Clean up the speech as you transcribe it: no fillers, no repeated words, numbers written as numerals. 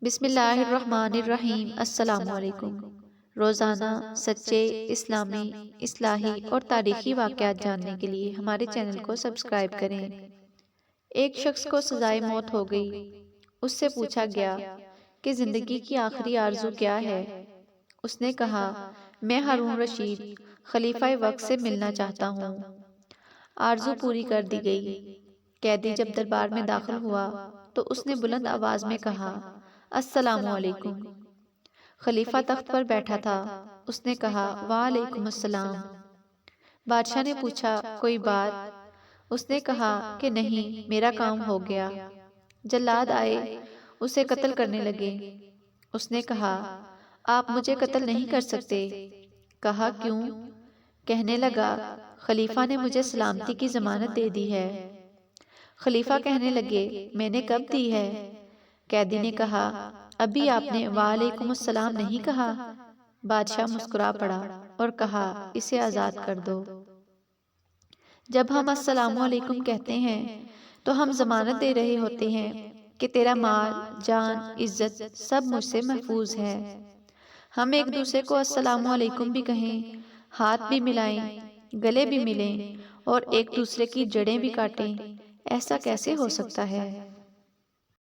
بسم اللہ الرحمن الرحیم۔ السلام علیکم۔ روزانہ سچے اسلامی، اصلاحی اور تاریخی واقعات جاننے کے لیے ہمارے چینل کو سبسکرائب کریں۔ ایک شخص کو سزائے موت ہو گئی۔ اس سے پوچھا گیا کہ زندگی کی آخری آرزو کیا ہے؟ اس نے کہا، میں ہارون رشید خلیفہ وقت سے ملنا چاہتا ہوں۔ آرزو پوری کر دی گئی۔ قیدی جب دربار میں داخل ہوا تو اس نے بلند آواز میں کہا، السلام علیکم۔ خلیفہ تخت پر بیٹھا تھا۔ اس نے کہا، وعلیکم السلام۔ بادشاہ نے پوچھا، کوئی بات؟ اس نے کہا کہ نہیں، میرا کام ہو گیا۔ جلاد آئے، اسے قتل کرنے لگے۔ اس نے کہا، آپ مجھے قتل نہیں کر سکتے۔ کہا، کیوں؟ کہنے لگا، خلیفہ نے مجھے سلامتی کی ضمانت دے دی ہے۔ خلیفہ کہنے لگے، میں نے کب دی ہے؟ قیدی نے کہا، ابھی آپ نے وعلیکم السلام نہیں کہا۔ بادشاہ مسکرا پڑا اور کہا، اسے آزاد کر دو۔ جب ہم السلام علیکم کہتے ہیں تو ہم ضمانت دے رہے ہوتے ہیں کہ تیرا مال، جان، عزت سب مجھ سے محفوظ ہے۔ ہم ایک دوسرے کو السلام علیکم بھی کہیں، ہاتھ بھی ملائیں، گلے بھی ملیں اور ایک دوسرے کی جڑیں بھی کاٹیں، ایسا کیسے ہو سکتا ہے؟